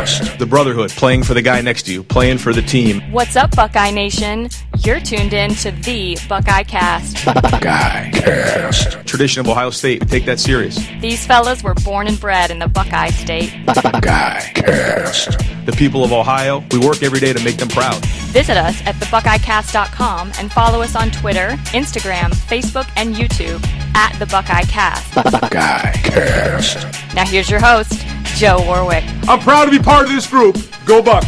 Cast. The brotherhood, playing for the guy next to you, playing for the team. What's up, Buckeye Nation? You're tuned in to the Buckeye Cast. Buckeye Cast. Tradition of Ohio State, we take that serious. These fellas were born and bred in the Buckeye State. Buckeye Cast. The people of Ohio, we work every day to make them proud. Visit us at thebuckeyecast.com and follow us on Twitter, Instagram, Facebook, and YouTube at the Buckeye Cast. Buckeye Cast. Now here's your host, Joe Warwick. I'm proud to be part of this group. Go Bucks!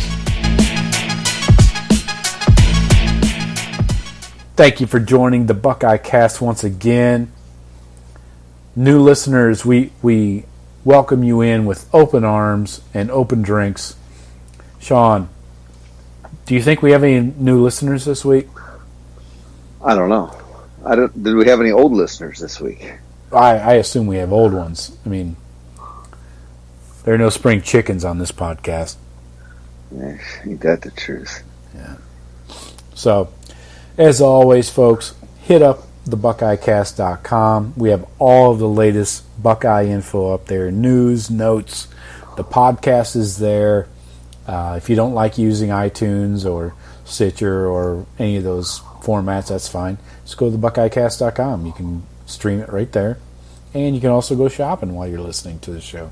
Thank you for joining the Buckeye Cast once again. New listeners, we welcome you in with open arms and open drinks. Shawn, do you think we have any new listeners this week? I don't know. Did we have any old listeners this week? I assume we have old ones. I mean, there are no spring chickens on this podcast. Yeah, ain't that the truth? Yeah. So, as always, folks, hit up thebuckeyecast.com. We have all of the latest Buckeye info up there. News, notes. The podcast is there. If you don't like using iTunes or Stitcher or any of those formats, that's fine. Just go to thebuckeyecast.com. You can stream it right there. And you can also go shopping while you're listening to the show.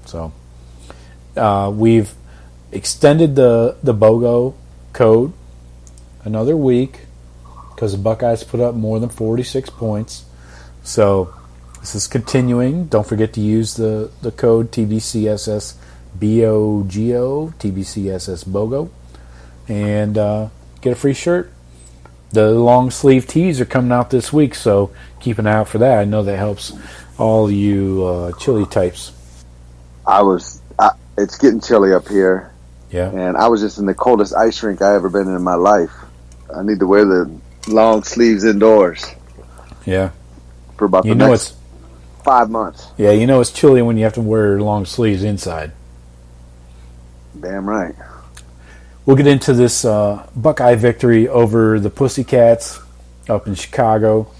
So, we've extended the BOGO code another week because the Buckeyes put up more than 46 points. So, this is continuing. Don't forget to use the code TBCSSBOGO, TBCSSBOGO, and get a free shirt. The long sleeve tees are coming out this week, so keep an eye out for that. I know that helps all you chilly types. It's getting chilly up here. Yeah. And I was just in the coldest ice rink I ever been in my life. I need to wear the long sleeves indoors. Yeah. For about the next 5 months. Yeah, you know it's chilly when you have to wear long sleeves inside. Damn right. We'll get into this Buckeye victory over the Pussycats up in Chicago.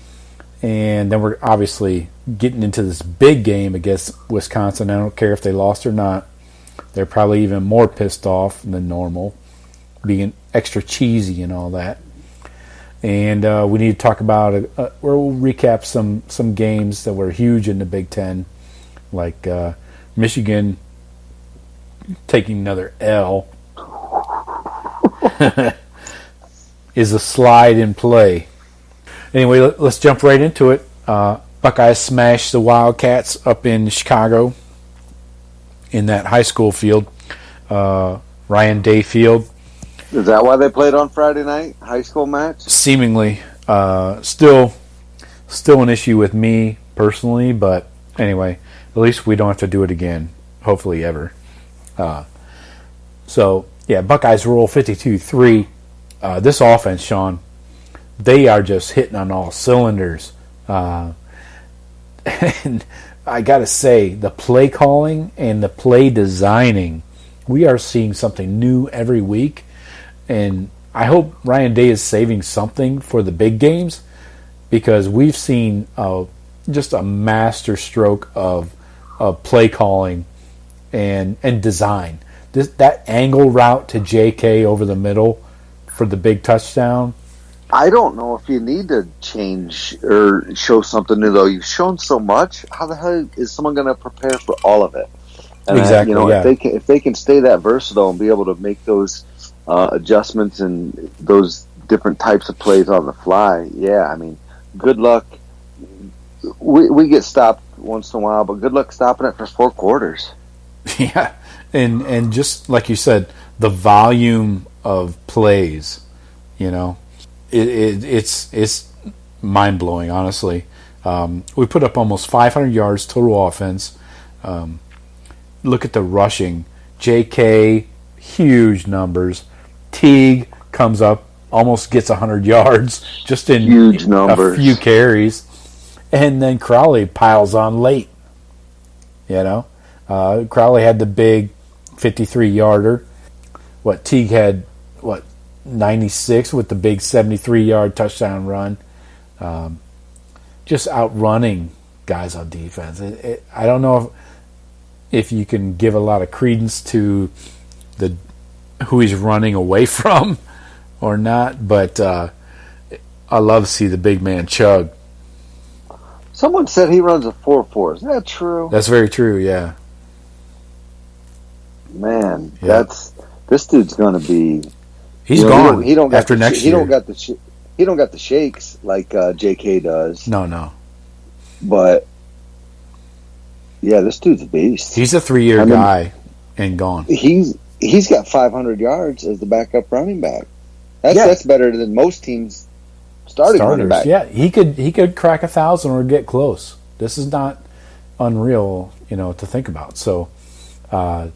And then we're obviously getting into this big game against Wisconsin. I don't care if they lost or not. They're probably even more pissed off than normal, being extra cheesy and all that. And we need to talk about we'll recap some games that were huge in the Big Ten, like Michigan taking another L. Is a slide in play. Anyway, let's jump right into it. Buckeyes smashed the Wildcats up in Chicago in that high school field, Ryan Day Field. Is that why they played on Friday night? High school match? Seemingly. Still an issue with me personally, but anyway, at least we don't have to do it again. Hopefully ever. So, yeah, Buckeyes roll 52-3. This offense, Shawn, they are just hitting on all cylinders. And I got to say, the play calling and the play designing, we are seeing something new every week. And I hope Ryan Day is saving something for the big games, because we've seen just a master stroke of play calling and design. That angle route to JK over the middle for the big touchdown. I don't know if you need to change or show something new, though. You've shown so much. How the hell is someone going to prepare for all of it? And exactly. Yeah. If they can stay that versatile and be able to make those adjustments and those different types of plays on the fly, yeah. I mean, good luck. We get stopped once in a while, but good luck stopping it for 4 quarters. Yeah, and just like you said, the volume of plays, you know. It's mind blowing, honestly. We put up almost 500 yards total offense. Look at the rushing. JK, huge numbers. Teague comes up, almost gets 100 yards just in huge numbers. A few carries, and then Crowley piles on late. You know, Crowley had the big 53-yarder. Teague had 96 with the big 73-yard touchdown run. Just outrunning guys on defense. I don't know if you can give a lot of credence to who he's running away from or not. But I love to see the big man chug. Someone said he runs a 4.4. Is that true? That's very true. Yeah. Man, this dude's going to be. He's gone. He don't got after next year. He don't got the shakes like JK does. No. But yeah, this dude's a beast. He's a 3-year guy and gone. He's got 500 yards as the backup running back. That's better than most teams starting running back. Yeah, he could crack 1,000 or get close. This is not unreal, to think about. So, and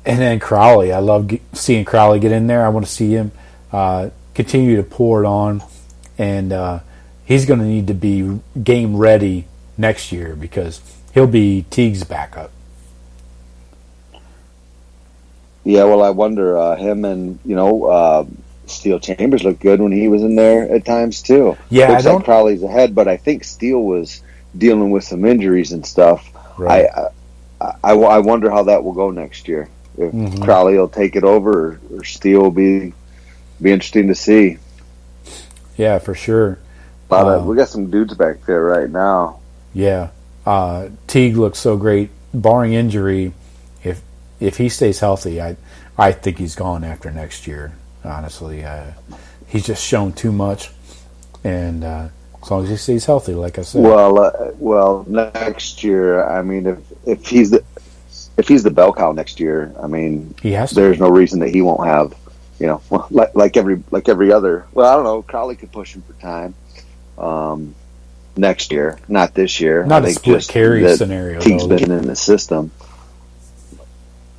then Crowley, I love seeing Crowley get in there. I want to see him continue to pour it on, and he's going to need to be game ready next year because he'll be Teague's backup. Yeah, well, I wonder him and Steele Chambers looked good when he was in there at times too. Yeah, looks like Crowley's ahead, but I think Steele was dealing with some injuries and stuff. Right. I wonder how that will go next year. If Crowley will take it over, or Steele will be interesting to see. Yeah, for sure. We got some dudes back there right now. Yeah, Teague looks so great, barring injury. If he stays healthy, I think he's gone after next year. Honestly, he's just shown too much, and as long as he stays healthy, like I said. Well, next year, I mean, if he's the bell cow next year, I mean, he has to. There's no reason that he won't have, like every other. Well, I don't know. Crowley could push him for time next year, not this year. Not a split carry scenario. Teague's been in the system.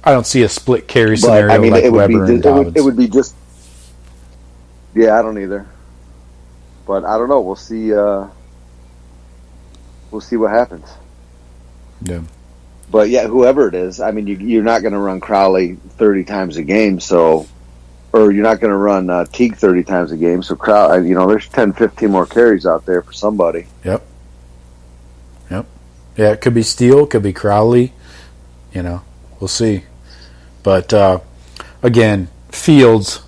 I don't see a split carry scenario like Weber and Dobbins. It would be just. Yeah, I don't either. But I don't know. We'll see. We'll see what happens. Yeah. But yeah, whoever it is, I mean, you're not going to run Crowley 30 times a game, or you're not going to run Teague 30 times a game. So Crowley, there's 10, 15 more carries out there for somebody. Yep. Yeah, it could be Steele, could be Crowley. We'll see. But again, Fields,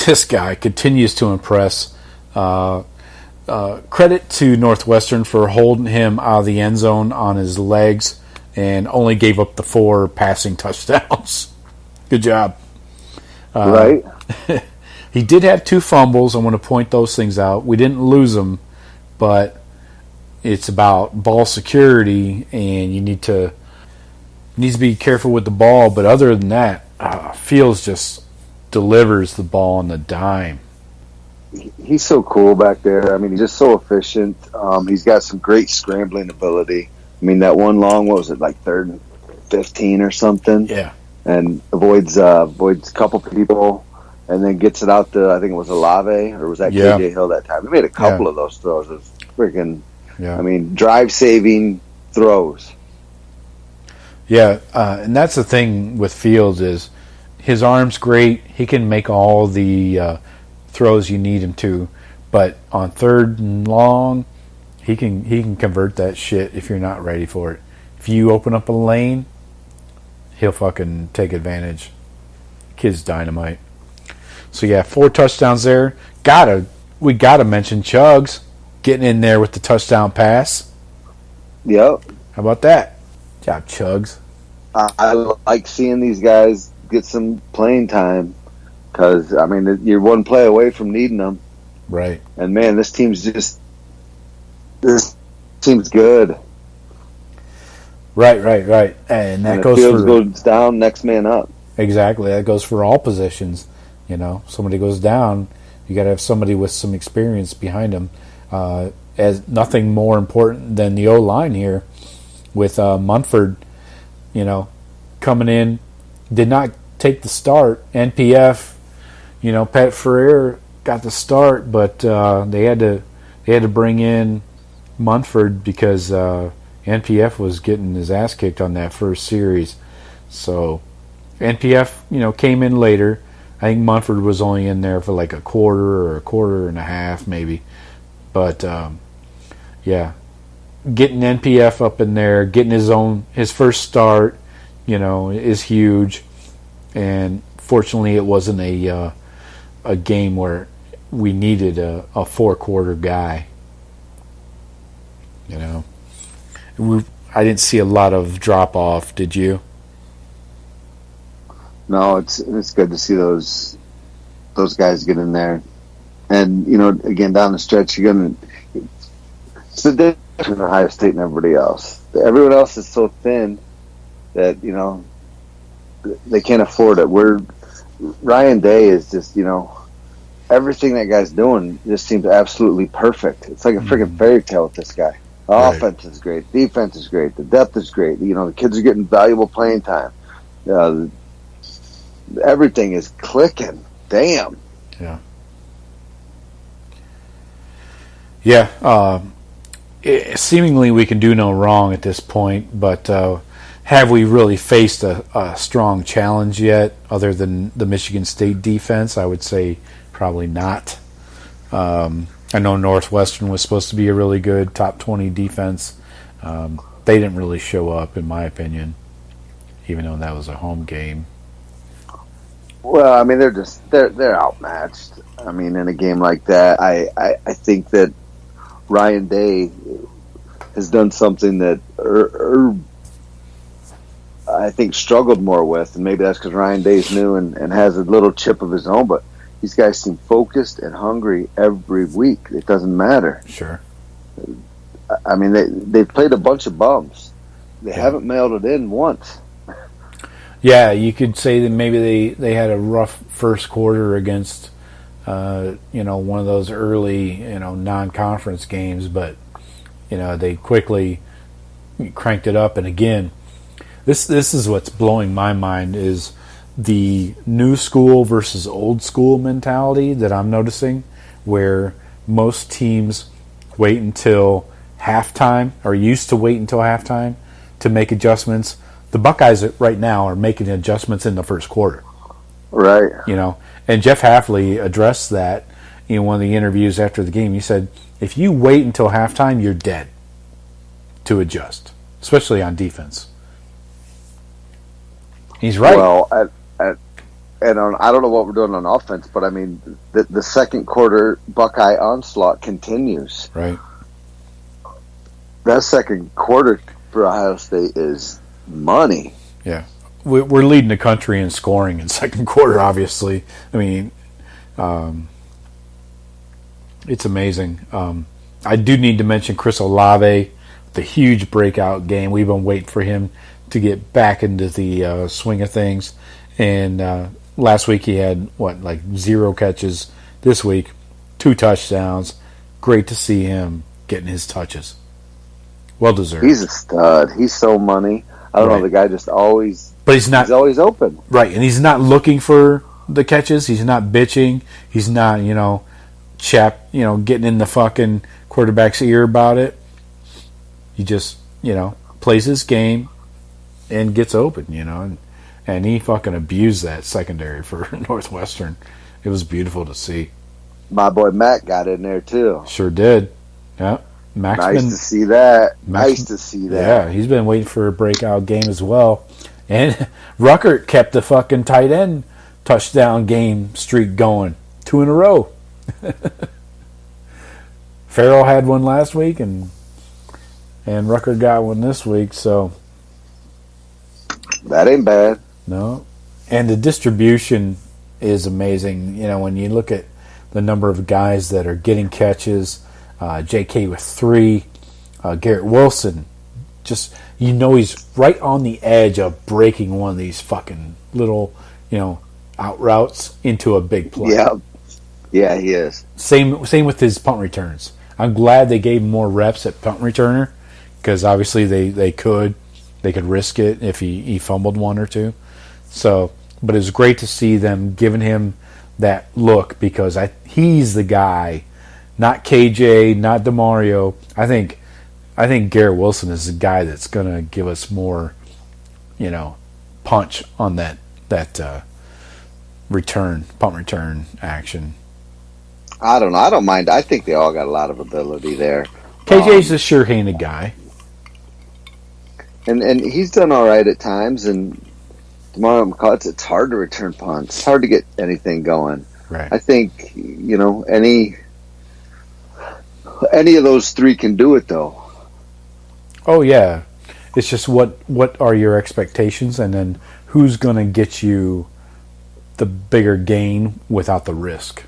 this guy continues to impress. Credit to Northwestern for holding him out of the end zone on his legs and only gave up the 4 passing touchdowns. Good job. Right. He did have 2 fumbles. I want to point those things out. We didn't lose them, but it's about ball security, and you need to be careful with the ball. But other than that, Fields just delivers the ball on the dime. He's so cool back there. I mean, he's just so efficient. He's got some great scrambling ability. I mean, that one long, what was it, like 3rd and 15 or something? Yeah. And avoids a couple people, and then gets it out to, I think it was Olave, or was that KJ Hill that time? He made a couple of those throws. It was freaking, I mean, drive-saving throws. Yeah, and that's the thing with Fields is his arm's great. He can make all the throws you need him to, but on 3rd and long, he can convert that shit if you're not ready for it. If you open up a lane, he'll fucking take advantage. Kid's dynamite. So yeah, 4 touchdowns there. We gotta mention Chugs getting in there with the touchdown pass. Yep. How about that? Good job, Chugs. I like seeing these guys get some playing time because, I mean, you're one play away from needing them. Right. And, man, this team's good. Right. And that goes Fields goes down, next man up. Exactly. That goes for all positions. Somebody goes down, you got to have somebody with some experience behind them. As nothing more important than the O-line here with Munford, coming in, did not take the start. NPF, Pat Ferrer got the start, but they had to bring in Munford because NPF was getting his ass kicked on that first series. So NPF, came in later. I think Munford was only in there for like a quarter or a quarter and a half maybe. But, getting NPF up in there, getting his first start, is huge. And fortunately, it wasn't a game where we needed a 4-quarter guy. I didn't see a lot of drop off. Did you? No, it's good to see those guys get in there, and again down the stretch it's the difference between Ohio State and everybody else. Everyone else is so thin that they can't afford it. Ryan Day is just everything that guy's doing just seems absolutely perfect. It's like a freaking fairy tale with this guy. Offense is great, defense is great, the depth is great. The kids are getting valuable playing time. Everything is clicking. Damn. Yeah. Yeah. Seemingly we can do no wrong at this point, but have we really faced a strong challenge yet, other than the Michigan State defense? I would say probably not. I know Northwestern was supposed to be a really good top 20 defense. They didn't really show up, in my opinion, even though that was a home game. Well, I mean, they're outmatched. I mean, in a game like that, I think that Ryan Day has done something that I think struggled more with, and maybe that's because Ryan Day's new and has a little chip of his own, but these guys seem focused and hungry every week. It doesn't matter. Sure. I mean, they've played a bunch of bums. They haven't mailed it in once. Yeah, you could say that maybe they had a rough first quarter against one of those early non-conference games, but they quickly cranked it up. And again, this is what's blowing my mind is the new school versus old school mentality that I'm noticing, where most teams wait until halftime, or used to wait until halftime to make adjustments. The Buckeyes right now are making adjustments in the first quarter. Right. And Jeff Hafley addressed that in one of the interviews after the game. He said, if you wait until halftime, you're dead to adjust, especially on defense. He's right. Well, I don't know what we're doing on offense, but I mean, the second quarter Buckeye onslaught continues. Right. That second quarter for Ohio State is money. Yeah. We're leading the country in scoring in second quarter, obviously. I mean, it's amazing. I do need to mention Chris Olave, the huge breakout game. We've been waiting for him to get back into the swing of things. And last week he had, 0 catches. This week, 2 touchdowns. Great to see him getting his touches. Well deserved. He's a stud. He's so money. I don't know. The guy just always. But he's not. He's always open. Right, and he's not looking for the catches. He's not bitching. He's not, getting in the fucking quarterback's ear about it. He just, plays his game and gets open, and he fucking abused that secondary for Northwestern. It was beautiful to see. My boy Matt got in there too. Sure did. Yeah. Nice to see that. Yeah, he's been waiting for a breakout game as well. And Ruckert kept the fucking tight end touchdown game streak going. 2 in a row. Farrell had one last week, and Ruckert got one this week, so that ain't bad. No. And the distribution is amazing. When you look at the number of guys that are getting catches, JK with 3, Garrett Wilson, just he's right on the edge of breaking one of these fucking little out routes into a big play. Yeah, he is. Same with his punt returns. I'm glad they gave him more reps at punt returner, because obviously they could risk it if he fumbled 1 or 2. So, but it was great to see them giving him that look, because he's the guy. Not KJ, not DeMario. I think Garrett Wilson is the guy that's going to give us more, punch on that punt return action. I don't know. I don't mind. I think they all got a lot of ability there. KJ's a sure-handed guy. And he's done all right at times. And tomorrow, it's hard to return punts. It's hard to get anything going. Right. I think, any of those three can do it, though. Oh, yeah. It's just what are your expectations, and then who's going to get you the bigger gain without the risk.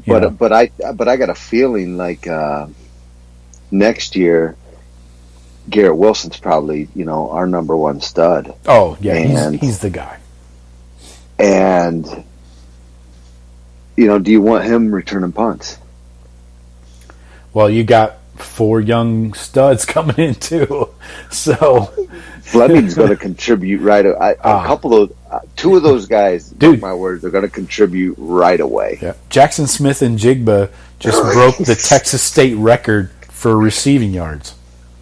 But I got a feeling like next year Garrett Wilson's probably our number one stud. Oh yeah, he's the guy. And do you want him returning punts? Well, you got 4 young studs coming in too, so Fleming's going to contribute right. Two of those guys, dude, my words, are going to contribute right away. Yeah. Jackson Smith and Jigba just broke the Texas State record for receiving yards.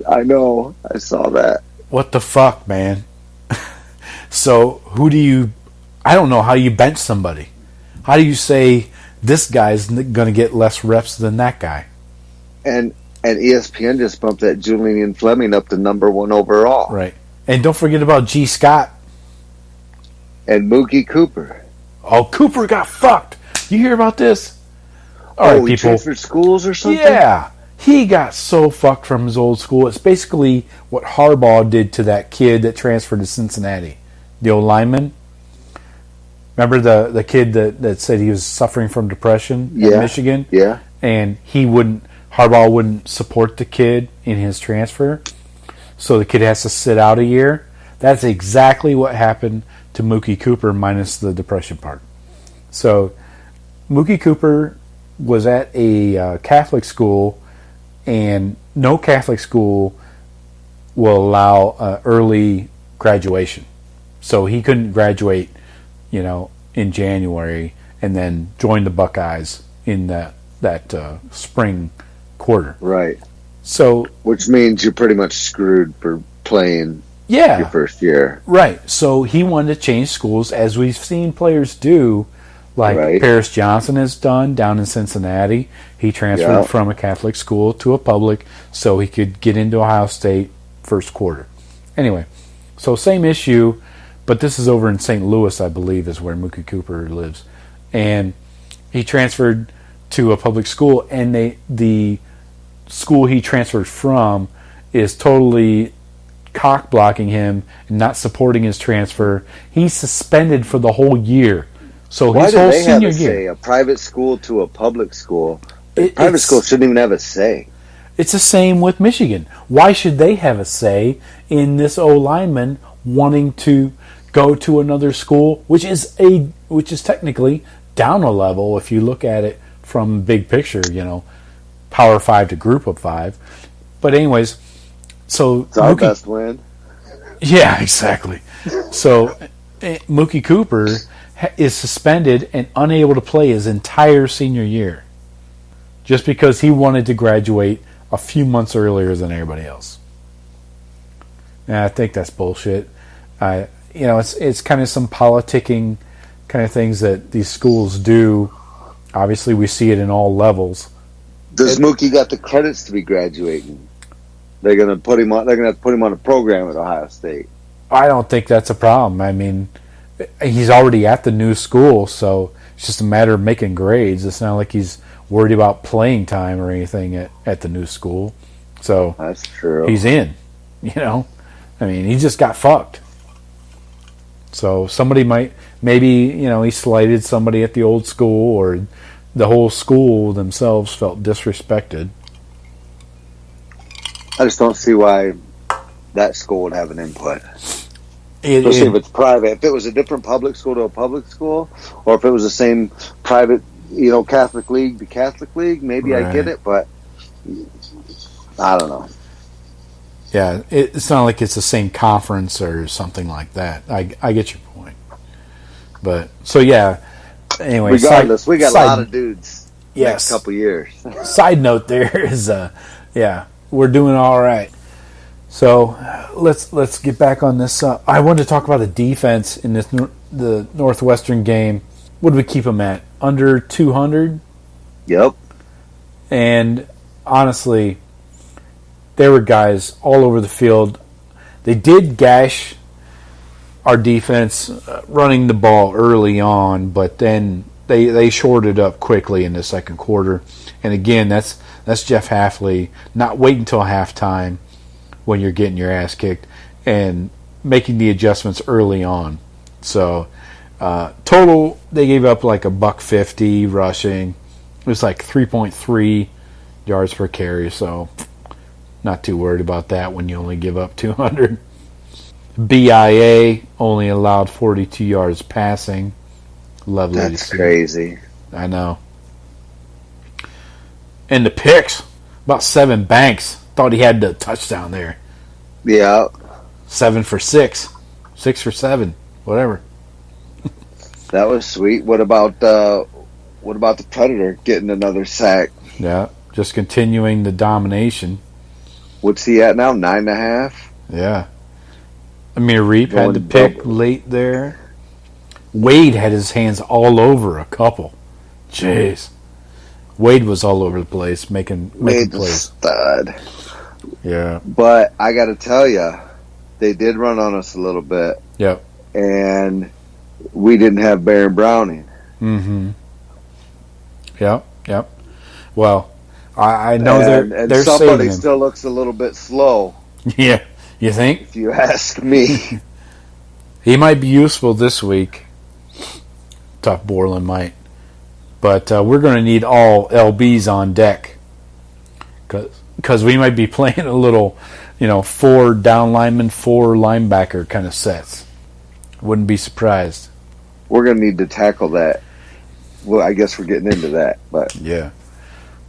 I know, I saw that. What the fuck, man? So I don't know how you bench somebody. How do you say this guy's going to get less reps than that guy? And ESPN just bumped that Julian Fleming up to number 1 overall. Right. And don't forget about G. Scott. And Mookie Cooper. Oh, Cooper got fucked. You hear about this? All right, he people. transferred schools or something? Yeah. He got so fucked from his old school. It's basically what Harbaugh did to that kid that transferred to Cincinnati. The old lineman. Remember the kid that said he was suffering from depression in Michigan? Yeah. And Harbaugh wouldn't support the kid in his transfer. So the kid has to sit out a year. That's exactly what happened to Mookie Cooper minus the depression part. So Mookie Cooper was at a Catholic school, and no Catholic school will allow early graduation. So he couldn't graduate, in January and then join the Buckeyes in that spring quarter. Right. So, which means you're pretty much screwed for playing your first year. Right. So he wanted to change schools, as we've seen players do, like Paris Johnson has done down in Cincinnati. He transferred from a Catholic school to a public so he could get into Ohio State first quarter. Anyway, so same issue, but this is over in St. Louis, I believe, is where Mookie Cooper lives. And he transferred to a public school, and the school he transferred from is totally cock blocking him and not supporting his transfer. He's suspended for the whole year. So why his do whole they senior have a year, say? A private school to a public school. Private school shouldn't even have a say. It's the same with Michigan. Why should they have a say in this O lineman wanting to go to another school, which is technically down a level if you look at it from big picture, Power 5 to Group of 5. But anyways, so it's our best win. Yeah, exactly. So Mookie Cooper is suspended and unable to play his entire senior year just because he wanted to graduate a few months earlier than everybody else. And I think that's bullshit. It's kind of some politicking kind of things that these schools do. Obviously, we see it in all levels. Does Mookie got the credits to be graduating? They're going to put him on. They're going to have to put him on a program at Ohio State. I don't think that's a problem. I mean, he's already at the new school, so it's just a matter of making grades. It's not like he's worried about playing time or anything at the new school. So that's true. He's in. I mean, he just got fucked. So somebody maybe he slighted somebody at the old school, or the whole school themselves felt disrespected. I just don't see why that school would have an input. Especially if it's private. If it was a different public school to a public school, or if it was the same private, Catholic league to Catholic league, maybe I get it, but I don't know. Yeah, it's not like it's the same conference or something like that. I get your point. But, so yeah, anyway. Regardless, we got a lot of dudes next couple years. Side note there is, we're doing all right. So let's get back on this. I wanted to talk about the defense in the Northwestern game. What did we keep them at? Under 200? Yep. And honestly, there were guys all over the field. They did gash our defense running the ball early on, but then they shorted up quickly in the second quarter. And again, that's Jeff Hafley not waiting until halftime when you're getting your ass kicked and making the adjustments early on. So total, they gave up like $150 rushing. It was like 3.3 yards per carry, so not too worried about that when you only give up 200. BIA only allowed 42 yards passing. Lovely. That's crazy. I know. And the picks, about 7 Banks. Thought he had the touchdown there. Yeah. 7 for 6. 6 for 7. Whatever. That was sweet. What about the Predator getting another sack? Yeah. Just continuing the domination. What's he at now? 9.5? Yeah. Amir Reap had the pick late there. Wade had his hands all over a couple. Jeez. Wade was all over the place making plays. Stud. Yeah. But I got to tell you, they did run on us a little bit. Yep. And we didn't have Baron Browning. Mm-hmm. Yep. Well, I know they're somebody saving him. still looks a little bit slow. Yeah. You think? If you ask me. He might be useful this week. Tough Borland might. But we're going to need all LBs on deck. Because we might be playing a little, 4 down linemen, 4 linebacker kind of sets. Wouldn't be surprised. We're going to need to tackle that. Well, I guess we're getting into that. But yeah.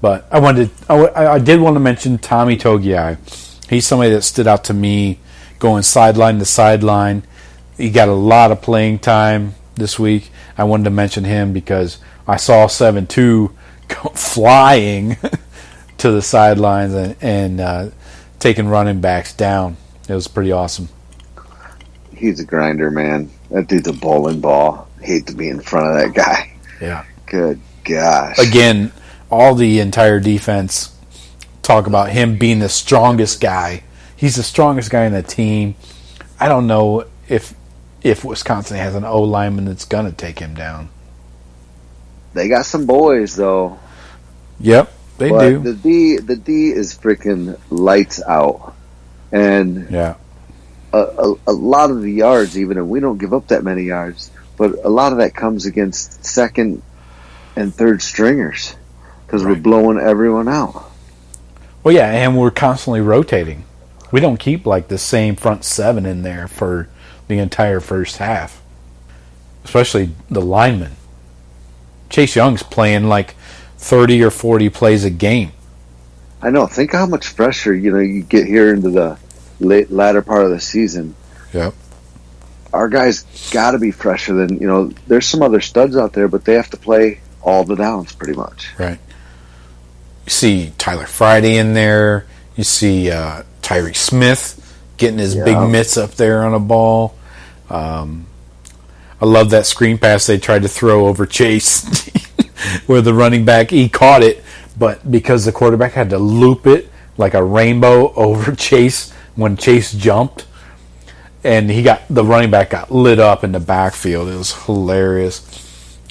But I did want to mention Tommy Togiai. He's somebody that stood out to me going sideline to sideline. He got a lot of playing time this week. I wanted to mention him because I saw 7-2 flying to the sidelines and taking running backs down. It was pretty awesome. He's a grinder, man. That dude's a bowling ball. Hate to be in front of that guy. Yeah. Good gosh. Again, all the entire defense talk about him being the strongest guy. He's the strongest guy in the team. I don't know if Wisconsin has an O lineman that's gonna take him down. They got some boys though. Yep, they do. The D is freaking lights out, and yeah, a lot of the yards, even if we don't give up that many yards, but a lot of that comes against second and third stringers because we're blowing everyone out. Well, yeah, and we're constantly rotating. We don't keep like the same front 7 in there for the entire first half, especially the linemen. Chase Young's playing like 30 or 40 plays a game. I know. Think how much pressure you get here into the latter part of the season. Yep. Our guys got to be fresher than There's some other studs out there, but they have to play all the downs pretty much. Right. You see Tyler Friday in there. You see Tyree Smith getting his big mitts up there on a ball. I love that screen pass they tried to throw over Chase where the running back, he caught it, but because the quarterback had to loop it like a rainbow over Chase when Chase jumped, and the running back got lit up in the backfield. It was hilarious.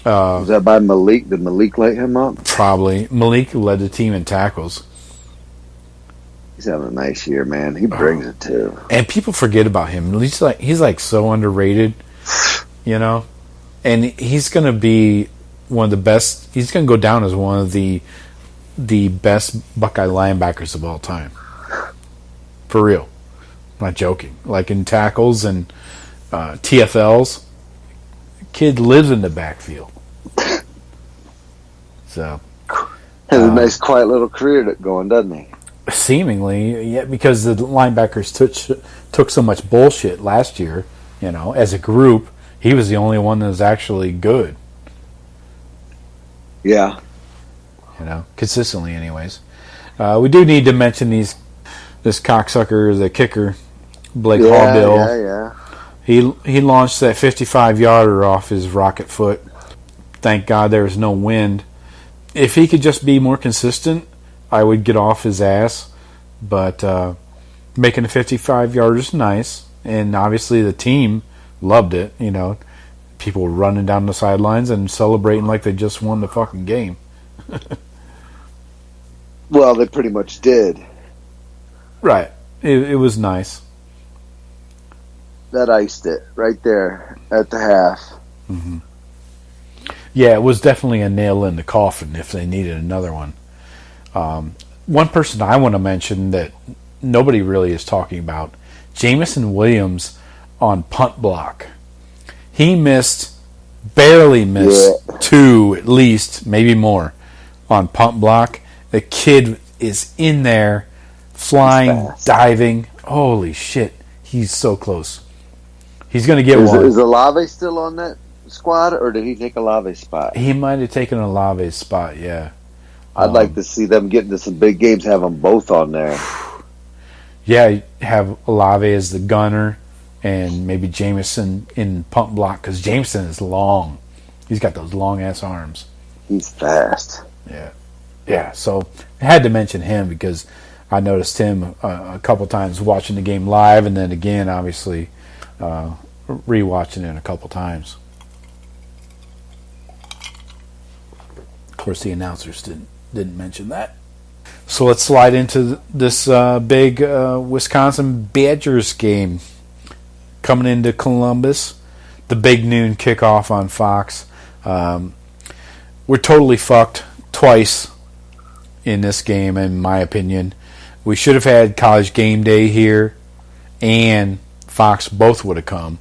Was that by Malik? Did Malik light him up? Probably. Malik led the team in tackles. He's having a nice year, man. He brings it too. And people forget about him. He's like so underrated, And he's going to be one of the best. He's going to go down as one of the best Buckeye linebackers of all time. For real. I'm not joking. Like in tackles and TFLs, kid lives in the backfield. So has a nice, quiet little career going, doesn't he? Seemingly, yeah, because the linebackers took so much bullshit last year. As a group, he was the only one that was actually good. Yeah. Consistently, anyways. We do need to mention this cocksucker, the kicker, Blake Hallbill. Yeah. He launched that 55-yarder off his rocket foot. Thank God there was no wind. If he could just be more consistent, I would get off his ass. but making a 55-yarder is nice, and obviously the team loved it. You know, people were running down the sidelines and celebrating like they just won the fucking game. Well, they pretty much did. Right. It was nice. That iced it right there at the half. Mm-hmm. Yeah, it was definitely a nail in the coffin if they needed another one. One person I want to mention that nobody really is talking about, Jamison Williams on punt block. He barely missed 2 at least, maybe more, on punt block. The kid is in there, flying, diving. Holy shit, he's so close. He's going to get one. Is Olave still on that squad, or did he take Olave's spot? He might have taken Olave's spot, yeah. I'd like to see them get into some big games, have them both on there. Yeah, have Olave as the gunner and maybe Jameson in punt block, because Jameson is long. He's got those long-ass arms. He's fast. Yeah. Yeah, so I had to mention him because I noticed him a couple times watching the game live, and then again, obviously, rewatching it a couple times. Of course, the announcers didn't mention that. So let's slide into this big Wisconsin Badgers game coming into Columbus. The big noon kickoff on Fox. We're totally fucked twice in this game, in my opinion. We should have had College Game Day here and Fox. Both would have come,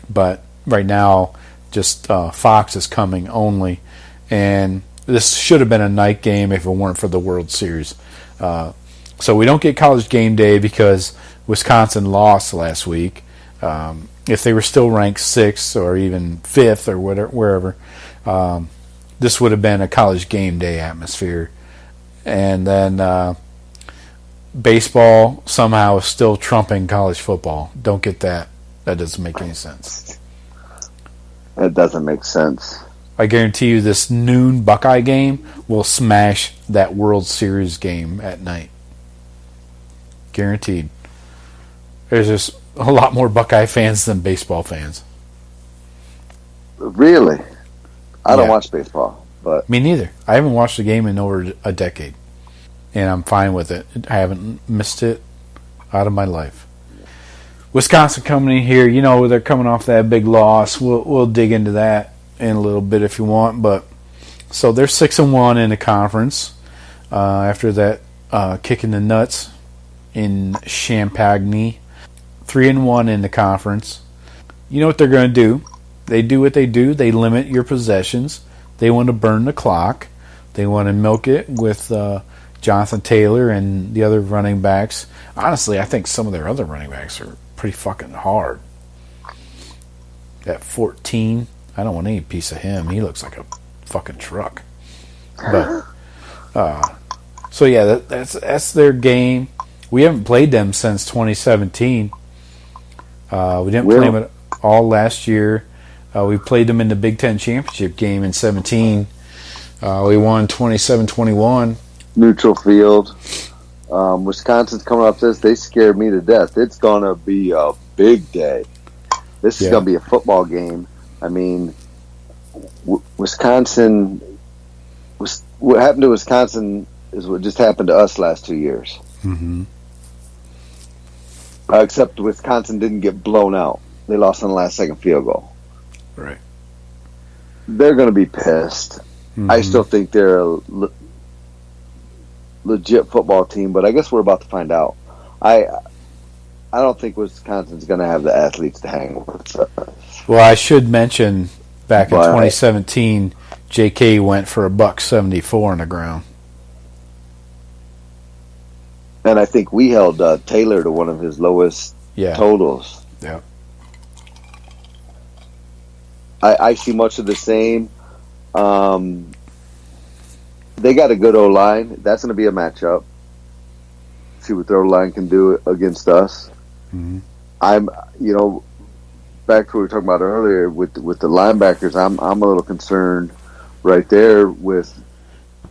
but right now just Fox is coming only, and this should have been a night game if it weren't for the World Series. So we don't get College Game Day because Wisconsin lost last week. If they were still ranked 6th or even 5th or wherever, this would have been a College Game Day atmosphere. And then baseball somehow is still trumping college football. Don't get that. That doesn't make any sense. It doesn't make sense. I guarantee you this noon Buckeye game will smash that World Series game at night. Guaranteed. There's just a lot more Buckeye fans than baseball fans. Really? I don't watch baseball, but me neither. I haven't watched a game in over a decade, and I'm fine with it. I haven't missed it out of my life. Wisconsin coming in here, you know, they're coming off that big loss. We'll dig into that in a little bit if you want, but so they're 6-1 in the conference after that kick in the nuts in Champaign. 3-1 in the conference. You know what they're going to do? They do what they do. They limit your possessions. They want to burn the clock. They want to milk it with Jonathan Taylor and the other running backs. Honestly, I think some of their other running backs are pretty fucking hard. At 14, I don't want any piece of him. He looks like a fucking truck. But so yeah, that's their game. We haven't played them since 2017. We didn't play them at all last year. We played them in the Big Ten Championship game in 17. We won 27-21. Neutral field. Wisconsin's coming up this. They scared me to death. It's going to be a big day. This is going to be a football game. I mean, Wisconsin, what happened to Wisconsin is what just happened to us last 2 years. Mm-hmm. Except Wisconsin didn't get blown out. They lost on the last second field goal. Right. They're going to be pissed. Mm-hmm. I still think they're a legit football team, but I guess we're about to find out. I don't think Wisconsin's going to have the athletes to hang with. Well, I should mention back in 2017, J.K. went for $174 on the ground. And I think we held Taylor to one of his lowest totals. Yeah. I see much of the same. They got a good O-line. That's going to be a matchup. See what their O-line can do against us. Mm-hmm. Back to what we were talking about earlier with the linebackers. I'm a little concerned right there with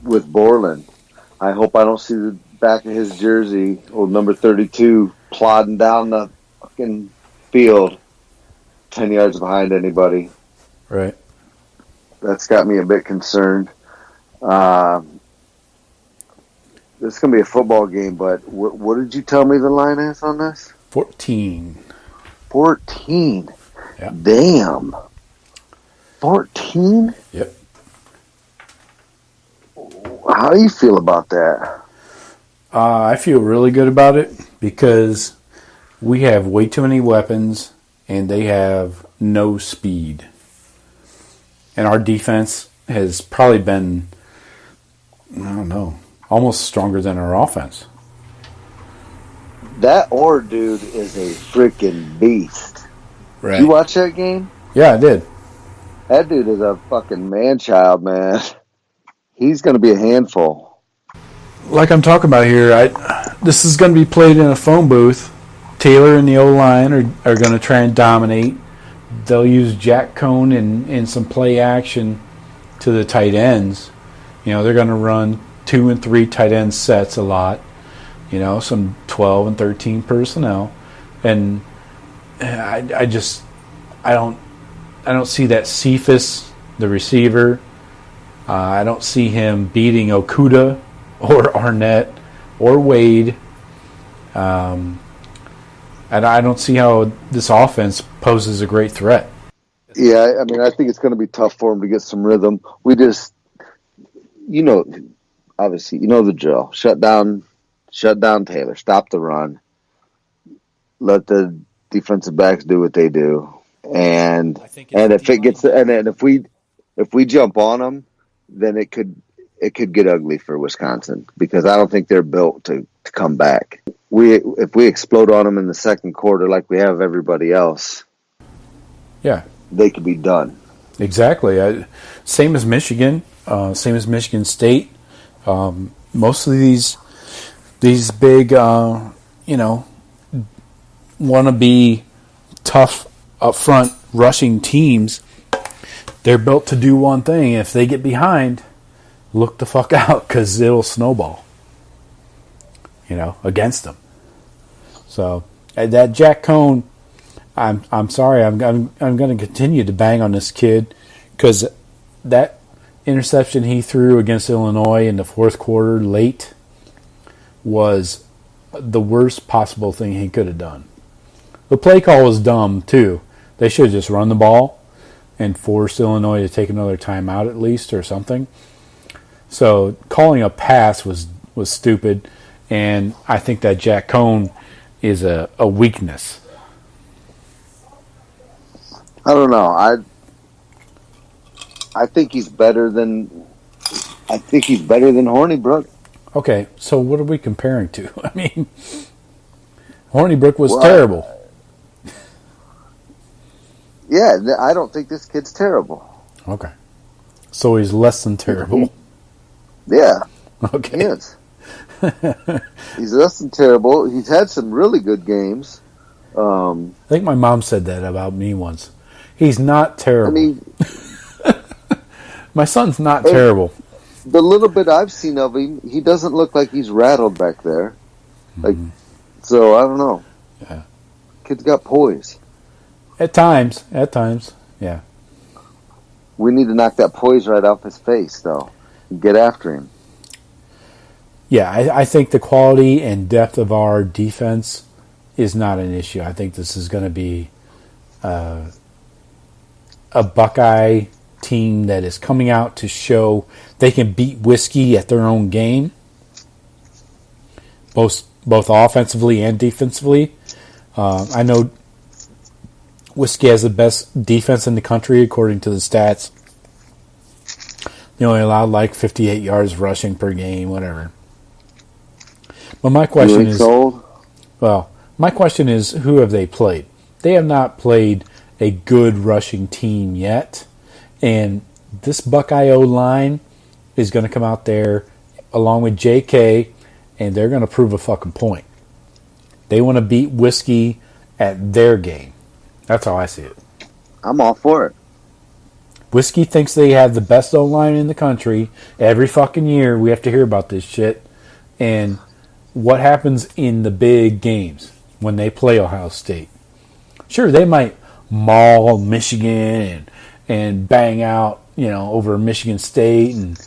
Borland. I hope I don't see back of his jersey, old number 32, plodding down the fucking field 10 yards behind anybody. Right. That's got me a bit concerned. This is going to be a football game, but what did you tell me the line is on this? 14. 14. Yeah. Damn. 14? Yep. How do you feel about that? I feel really good about it because we have way too many weapons and they have no speed. And our defense has probably been, I don't know, almost stronger than our offense. That Orr dude is a freaking beast. Right. Did you watch that game? Yeah, I did. That dude is a fucking man-child, man. He's going to be a handful. Like I'm talking about here, this is going to be played in a phone booth. Taylor and the O-line are going to try and dominate. They'll use Jack Cone and some play action to the tight ends. You know, they're going to run 2 and 3 tight end sets a lot. You know, some 12 and 13 personnel. And I don't see that Cephas, the receiver. I don't see him beating Okuda or Arnett or Wade. And I don't see how this offense poses a great threat. Yeah, I mean, I think it's going to be tough for him to get some rhythm. We just, obviously, the drill. Shut down Taylor. Stop the run. Let the defensive backs do what they do. And if we jump on them, then it could get ugly for Wisconsin because I don't think they're built to come back. If we explode on them in the second quarter like we have everybody else, yeah, they could be done. Exactly. Same as Michigan. Same as Michigan State. Most of these big, want to be tough up front rushing teams. They're built to do one thing. If they get behind, look the fuck out because it'll snowball. Against them. So that Jack Cone, I'm sorry, I'm going to continue to bang on this kid because that interception he threw against Illinois in the fourth quarter late was the worst possible thing he could have done. The play call was dumb too. They should have just run the ball and forced Illinois to take another timeout at least or something. So calling a pass was stupid, and I think that Jack Cone is a weakness. I don't know. I think he's better than Hornibrook. Okay, so what are we comparing to? I mean, Hornibrook was terrible. Yeah, I don't think this kid's terrible. Okay. So he's less than terrible. Yeah. Okay. He is. He's less than terrible. He's had some really good games. I think my mom said that about me once. He's not terrible. I mean, my son's not terrible. The little bit I've seen of him, he doesn't look like he's rattled back there. So I don't know. Yeah. Kid's got poise. At times, yeah. We need to knock that poise right off his face, though. Get after him. Yeah, I think the quality and depth of our defense is not an issue. I think this is going to be a Buckeye team that is coming out to show they can beat Whiskey at their own game, both offensively and defensively. I know Whiskey has the best defense in the country according to the stats. They only allowed like 58 yards rushing per game, whatever. But my question is, who have they played? They have not played a good rushing team yet. And this Buckeye O-line is going to come out there along with JK, and they're going to prove a fucking point. They want to beat Whiskey at their game. That's how I see it. I'm all for it. Whiskey thinks they have the best O-line in the country. Every fucking year we have to hear about this shit. And what happens in the big games when they play Ohio State? Sure, they might maul Michigan and bang out, over Michigan State and,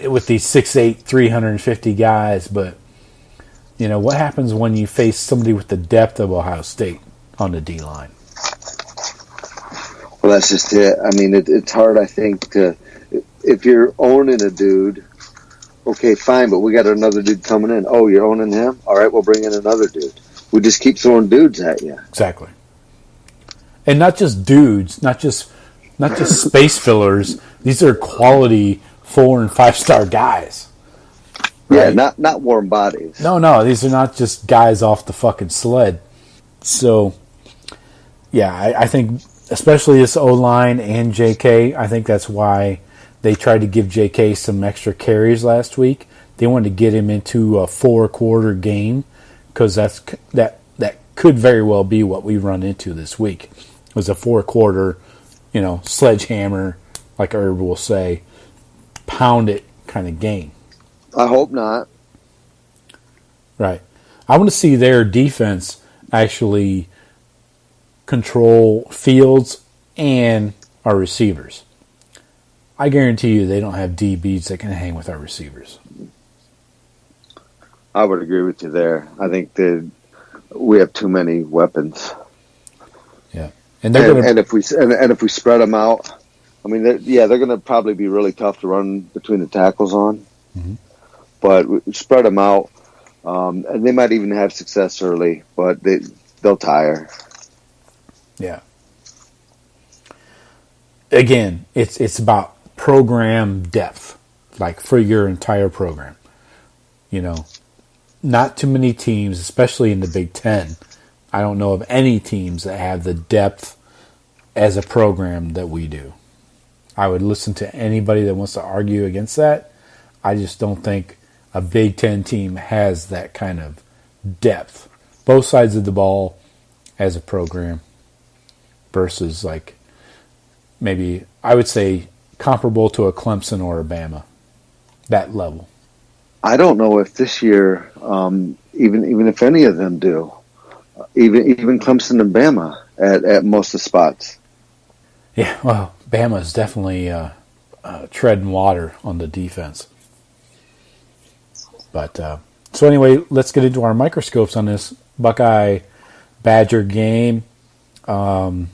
with these 6'8", 350 guys. But, what happens when you face somebody with the depth of Ohio State on the D-line? Well, that's just it. I mean, it's hard, I think, if you're owning a dude, okay, fine, but we got another dude coming in. Oh, you're owning him? All right, we'll bring in another dude. We just keep throwing dudes at you. Exactly. And not just dudes, not just space fillers. These are quality 4- and 5-star guys. Right? Yeah, not warm bodies. No, these are not just guys off the fucking sled. So, yeah, I think especially this O-line and JK, I think that's why they tried to give JK some extra carries last week. They wanted to get him into a 4-quarter game because that could very well be what we run into this week. It was a 4-quarter, sledgehammer, like Herb will say, pound it kind of game. I hope not. Right. I want to see their defense actually control Fields and our receivers. I guarantee you they don't have DBs that can hang with our receivers. I would agree with you there. I think that we have too many weapons. Yeah, and if we spread them out, I mean, they're going to probably be really tough to run between the tackles on. Mm-hmm. But we spread them out, and they might even have success early, but they'll tire. Yeah. Again, it's about program depth, like for your entire program. Not too many teams, especially in the Big Ten. I don't know of any teams that have the depth as a program that we do. I would listen to anybody that wants to argue against that. I just don't think a Big Ten team has that kind of depth. Both sides of the ball as a program versus like maybe I would say comparable to a Clemson or a Bama. That level. I don't know if this year, even if any of them do, even Clemson and Bama at most of the spots. Yeah, well, Bama is definitely treading water on the defense. But so anyway, let's get into our microscopes on this Buckeye Badger game. Shawn,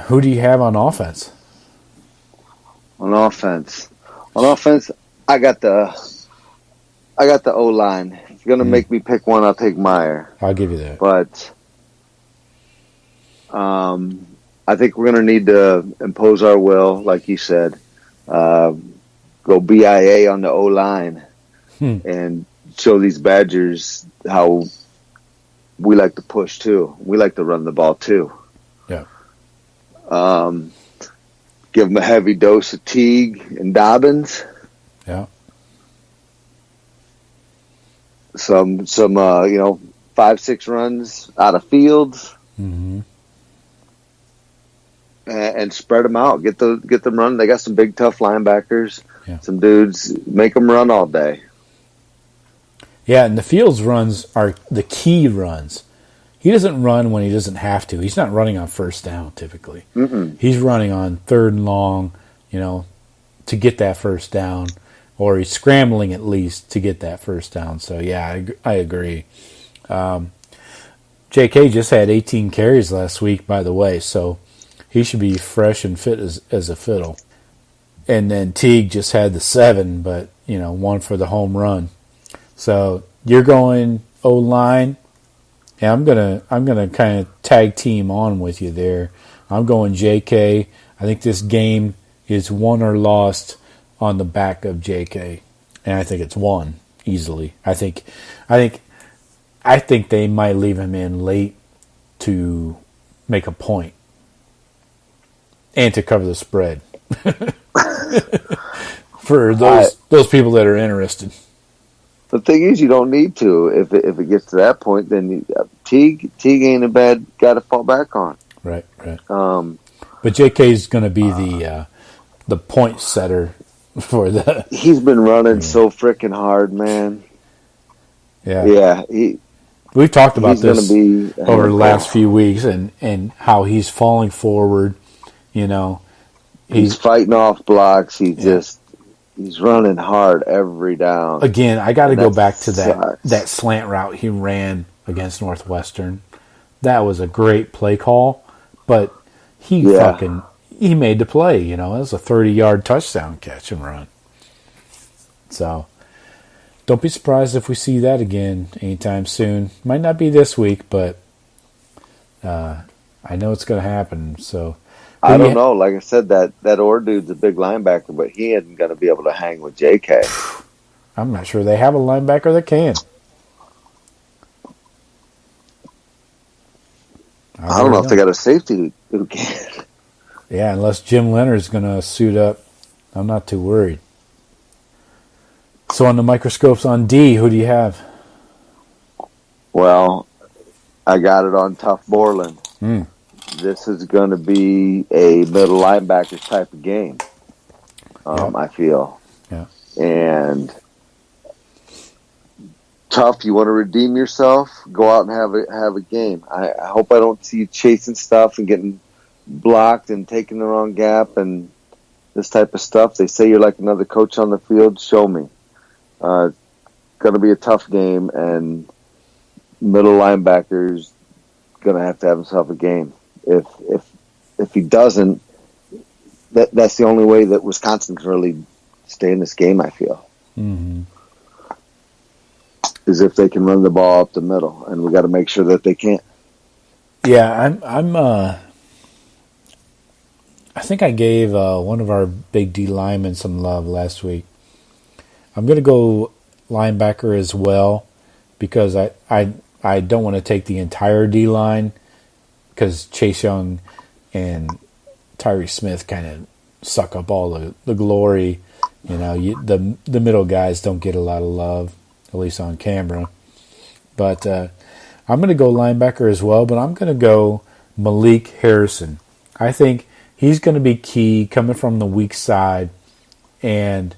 who do you have on offense? On offense, I got the O-line. If you're gonna make me pick one, I'll take Meyer. I'll give you that. But I think we're gonna need to impose our will, like you said. Go BIA on the O-line and show these Badgers how we like to push too. We like to run the ball too. Yeah. Give them a heavy dose of Teague and Dobbins. Yeah. Some 5-6 runs out of Fields. Mm-hmm. And spread them out. Get them running. They got some big, tough linebackers. Yeah. Some dudes. Make them run all day. Yeah, and the Fields runs are the key runs. He doesn't run when he doesn't have to. He's not running on first down typically. Mm-mm. He's running on 3rd and long, to get that first down, or he's scrambling at least to get that first down. So yeah, I agree. JK just had 18 carries last week, by the way, so he should be fresh and fit as a fiddle. And then Teague just had the 7, but one for the home run. So you're going O-line. Yeah, I'm gonna kind of tag team on with you there. I'm going JK. I think this game is won or lost on the back of JK, and I think it's won easily. I think they might leave him in late to make a point and to cover the spread for those people that are interested. The thing is, you don't need to. If it gets to that point, then Teague ain't a bad guy to fall back on. Right. But JK is going to be the point setter for the. He's been running so freaking hard, man. Yeah. We've talked about this over the last few weeks and how he's falling forward. He's fighting off blocks. He's running hard every down. Again, I got to go back to that slant route he ran against Northwestern. That was a great play call, but he made the play. It was a 30-yard touchdown catch and run. So don't be surprised if we see that again anytime soon. Might not be this week, but I know it's going to happen. So I don't know. Like I said, that Orr dude's a big linebacker, but he isn't going to be able to hang with J.K. I'm not sure they have a linebacker that can. I don't know if they got a safety who can. Yeah, unless Jim Leonard's going to suit up, I'm not too worried. So on the microscopes on D, who do you have? Well, I got it on Tough Borland. This is going to be a middle linebackers type of game, I feel. Yeah. And Tough, you want to redeem yourself, go out and have a game. I hope I don't see you chasing stuff and getting blocked and taking the wrong gap and this type of stuff. They say you're like another coach on the field. Show me. It's going to be a tough game, and middle linebackers going to have himself a game. If he doesn't, that's the only way that Wisconsin can really stay in this game, I feel. Mm-hmm. Is if they can run the ball up the middle, and we got to make sure that they can't. Yeah, I think I gave one of our big D linemen some love last week. I'm going to go linebacker as well because I don't want to take the entire D line because Chase Young and Tyree Smith kind of suck up all the glory. The middle guys don't get a lot of love, at least on camera. But I'm going to go linebacker as well, but I'm going to go Malik Harrison. I think he's going to be key coming from the weak side, and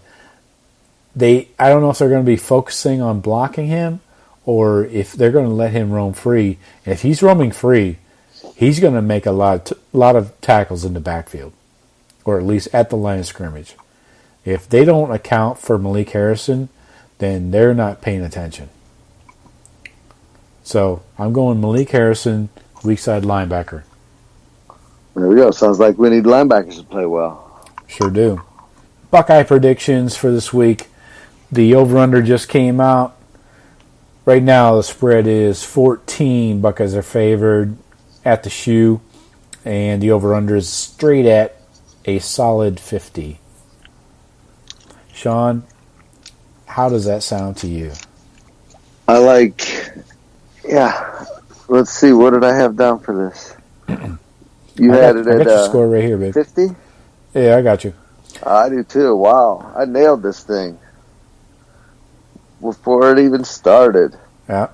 I don't know if they're going to be focusing on blocking him or if they're going to let him roam free. And if he's roaming free, he's going to make a lot of tackles in the backfield, or at least at the line of scrimmage. If they don't account for Malik Harrison, then they're not paying attention. So I'm going Malik Harrison, weak side linebacker. There we go. Sounds like we need linebackers to play well. Sure do. Buckeye predictions for this week. The over-under just came out. Right now the spread is 14. Buckeyes are favored at the shoe. And the over-under is straight at a solid 50. Shawn, how does that sound to you? Let's see. What did I have down for this? You had it at I got your score right here, babe. 50? Yeah, I got you. I do too. Wow. I nailed this thing before it even started. Yeah.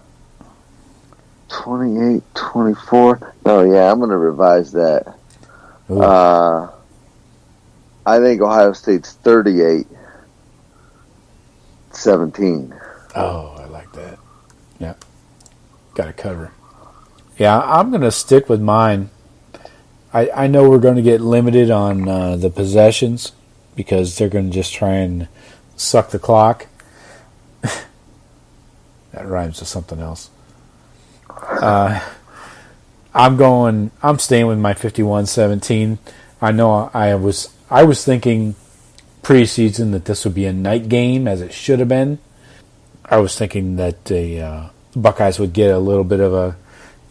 28-24. Oh, yeah, I'm going to revise that. I think Ohio State's 38-17. Oh, I like that. Yeah. Got to cover. Yeah, I'm going to stick with mine. I know we're going to get limited on the possessions because they're going to just try and suck the clock. That rhymes with something else. I'm staying with my 51-17. I know I was thinking preseason that this would be a night game as it should have been. I was thinking that the Buckeyes would get a little bit of a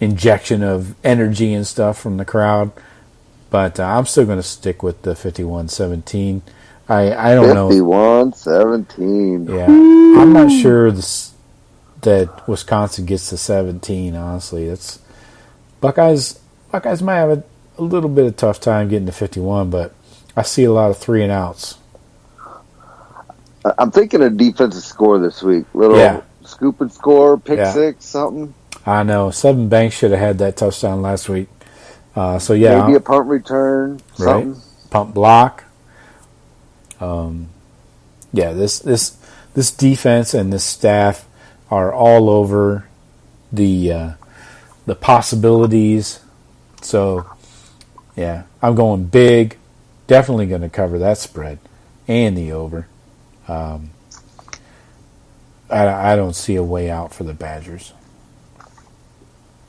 injection of energy and stuff from the crowd. But I'm still going to stick with the 51-17. I don't know. 51-17. Yeah. I'm not sure that Wisconsin gets to 17, honestly. Buckeyes might have a little bit of tough time getting to 51, but I see a lot of 3-and-outs. I'm thinking a defensive score this week. Scoop and score, pick six, something. I know. Seven Banks should have had that touchdown last week. Maybe a punt return, something. Right. Punt block. yeah, this defense and this staff are all over the possibilities. So, yeah, I'm going big. Definitely going to cover that spread and the over. I don't see a way out for the Badgers.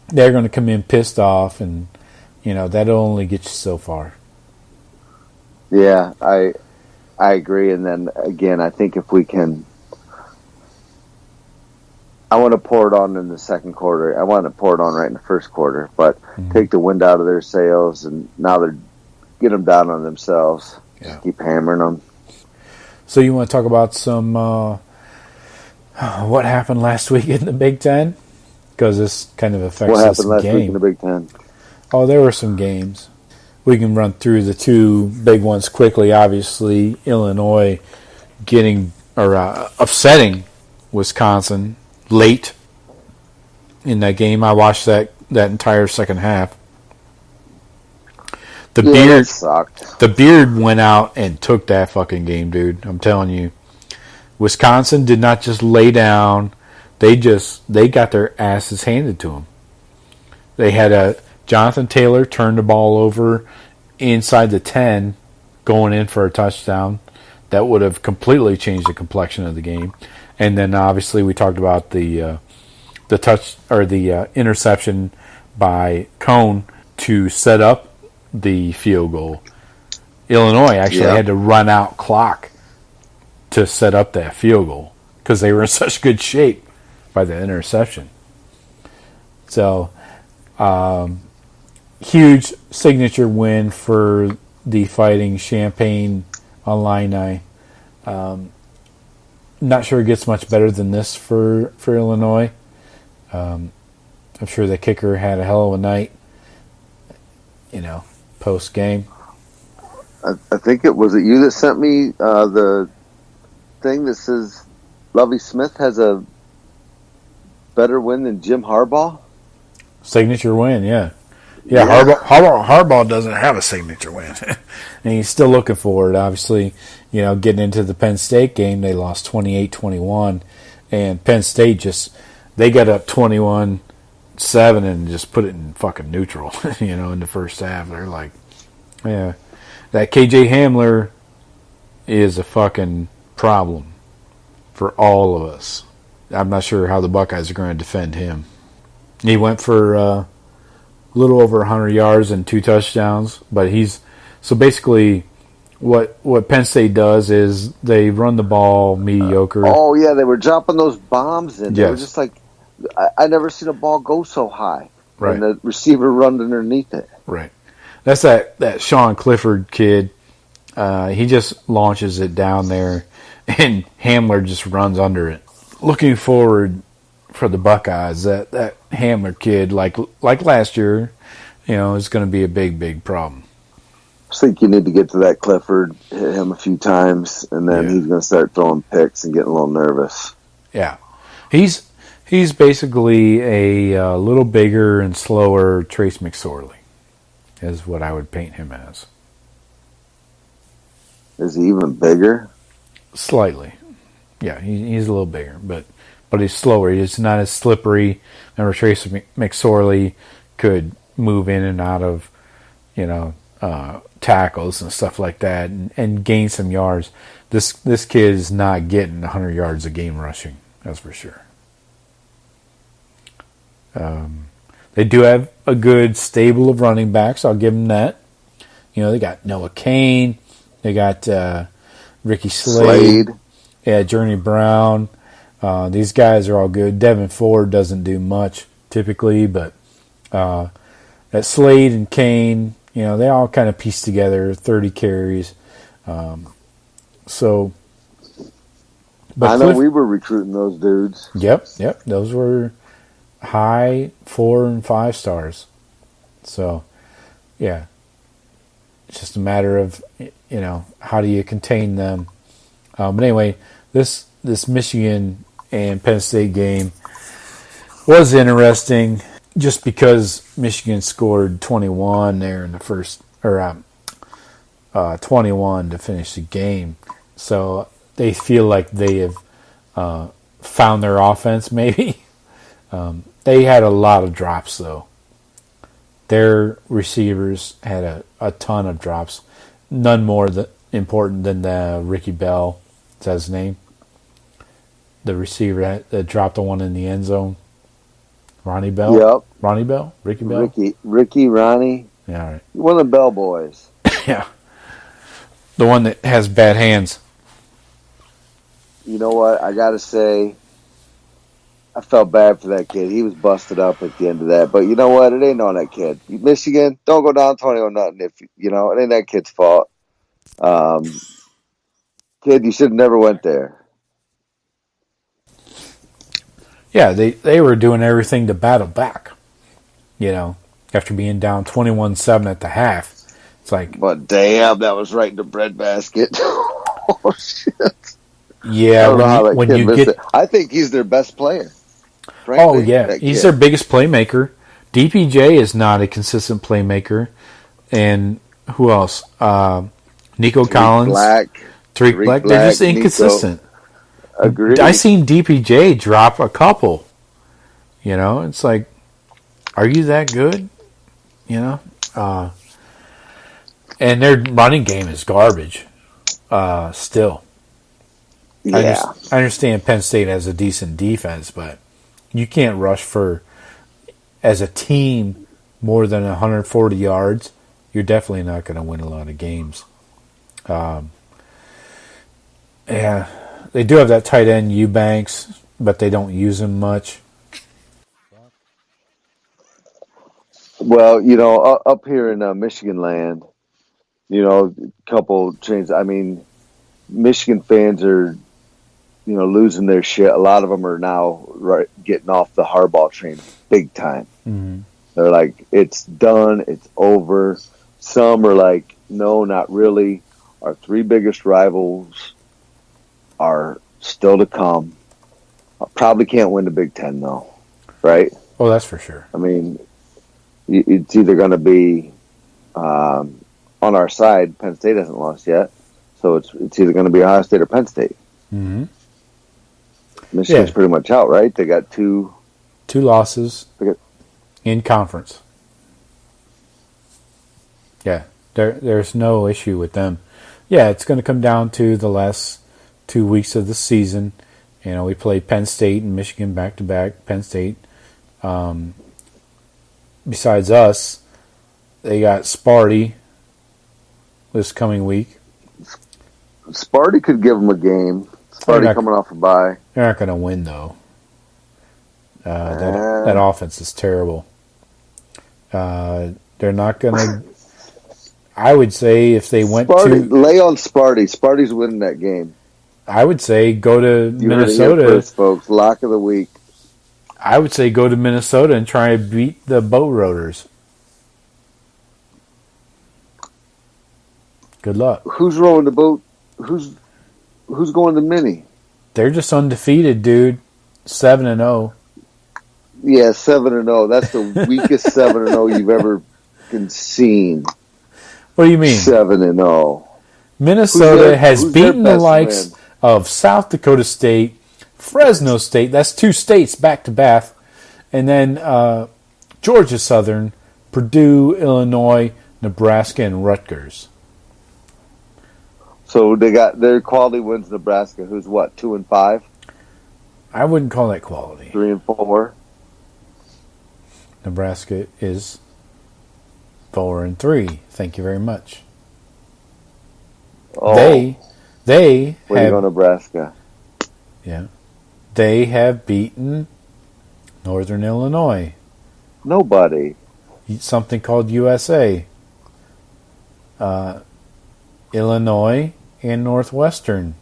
They're going to come in pissed off, and that'll only get you so far. Yeah, I agree. And then again, I think if we can, I want to pour it on in the second quarter. I want to pour it on right in the first quarter, but take the wind out of their sails, and now they're get them down on themselves. Yeah. Just keep hammering them. So you want to talk about some what happened last week in the Big Ten? Because this kind of affects what this happened last game. week in the Big Ten. Oh, there were some games. We can run through the two big ones quickly. Obviously, Illinois upsetting Wisconsin late in that game. I watched that entire second half. The Beard went out and took that fucking game, dude. I'm telling you. Wisconsin did not just lay down. They got their asses handed to them. They had Jonathan Taylor turn the ball over inside the 10 going in for a touchdown. That would have completely changed the complexion of the game. And then obviously we talked about the interception by Cone to set up the field goal. Illinois actually had to run out clock to set up that field goal because they were in such good shape by the interception. So, huge signature win for the Fighting Champaign Illini. Not sure it gets much better than this for Illinois. I'm sure the kicker had a hell of a night, post game. I think it was you that sent me the thing that says Lovie Smith has a better win than Jim Harbaugh. Signature win, yeah. Harbaugh doesn't have a signature win, and he's still looking for it. Obviously, getting into the Penn State game, they lost 28-21, and Penn State they got up 21-7 and just put it in fucking neutral. In the first half, they're like, yeah, that KJ Hamler is a fucking problem for all of us. I'm not sure how the Buckeyes are going to defend him. He went for a little over 100 yards and 2 touchdowns, but so basically what Penn State does is they run the ball mediocre. They were dropping those bombs in. Yes. They were just like, I never seen a ball go so high. Right. And the receiver run underneath it. Right. That's that Shawn Clifford kid. He just launches it down there, and Hamler just runs under it. Looking forward for the Buckeyes, that Hamler kid, like last year, is going to be a big, big problem. I think you need to get to that Clifford, hit him a few times, and then he's going to start throwing picks and getting a little nervous. Yeah. He's basically a little bigger and slower Trace McSorley, is what I would paint him as. Is he even bigger? Slightly. Yeah, he's a little bigger, but he's slower. He's not as slippery. Remember, Trace McSorley could move in and out of, tackles and stuff like that and gain some yards. This kid is not getting 100 yards a game rushing, that's for sure. They do have a good stable of running backs. I'll give them that. They got Noah Cain. They got Ricky Slade. Yeah, Journey Brown. These guys are all good. Devin Ford doesn't do much typically, but that Slade and Cain, they all kind of piece together 30 carries. But I know we were recruiting those dudes. Yep. Those were high 4 and 5 stars. So, yeah. It's just a matter of, how do you contain them. But anyway, this Michigan and Penn State game was interesting just because Michigan scored 21 there in the first, or 21 to finish the game. So they feel like they have found their offense, maybe. They had a lot of drops, though. Their receivers had a ton of drops. None more important than the Ricky Bell. Is that his name? The receiver that dropped the one in the end zone. Ronnie Bell? Yep. Ronnie Bell? Ricky Bell? Ricky, Ronnie. Yeah, all right. One of the Bell boys. Yeah. The one that has bad hands. You know what? I got to say, I felt bad for that kid. He was busted up at the end of that. But you know what? It ain't on that kid. Michigan, don't go down 20-0. If you know, it ain't that kid's fault. Kid, you should have never went there. Yeah, they were doing everything to battle back. You know, after being down 21-7 at the half. It's like, but damn, that was right in the breadbasket. Oh shit! Yeah, when you get, I think he's their best player. Frankly, oh yeah, he's their biggest playmaker. DPJ is not a consistent playmaker, and who else? Nico Collins, Tariq Black. They're just inconsistent. Agreed. I seen DPJ drop a couple. You know, it's like, are you that good? You know. And their running game is garbage. Still. Yeah. I understand Penn State has a decent defense, but you can't rush for, as a team, more than 140 yards. You're definitely not going to win a lot of games. Yeah, they do have that tight end Eubanks, but they don't use him much. Well, you know, up here in Michigan land, you know, a couple changes. I mean, Michigan fans are, you know, losing their shit. A lot of them are now getting off the Harbaugh train big time. Mm-hmm. They're like, it's done. It's over. Some are like, no, not really. Our three biggest rivals are still to come. Probably can't win the Big Ten, though. Right? Oh, that's for sure. I mean, it's either going to be on our side. Penn State hasn't lost yet. So it's either going to be Ohio State or Penn State. Mm-hmm. Michigan's pretty much out, right? They got two losses in conference. Yeah, there's no issue with them. Yeah, it's going to come down to the last 2 weeks of the season. You know, we play Penn State and Michigan back to back. Penn State. Besides us, they got Sparty this coming week. Sparty could give them a game. Sparty coming off a bye. They're not going to win, though. That offense is terrible. They're not going to... I would say if they went Sparty, lay on Sparty. Sparty's winning that game. I would say go to Minnesota. First, folks. Lock of the week. I would say go to Minnesota and try to beat the Boat Roaders. Good luck. Who's rowing the boat? Who's going to Mini? They're just undefeated, dude. 7-0. Yeah, 7-0. That's the weakest 7-0 you've ever seen. What do you mean? 7-0. Minnesota has beaten the likes of South Dakota State, Fresno State. That's two states back to back, and then Georgia Southern, Purdue, Illinois, Nebraska, and Rutgers. So they got their quality wins. Nebraska, who's what, 2-5? I wouldn't call that quality. 3-4. Nebraska is 4-3. Thank you very much. Oh, they way have, to go, Nebraska. Yeah, they have beaten Northern Illinois. Nobody. Something called USA. Illinois and Northwestern.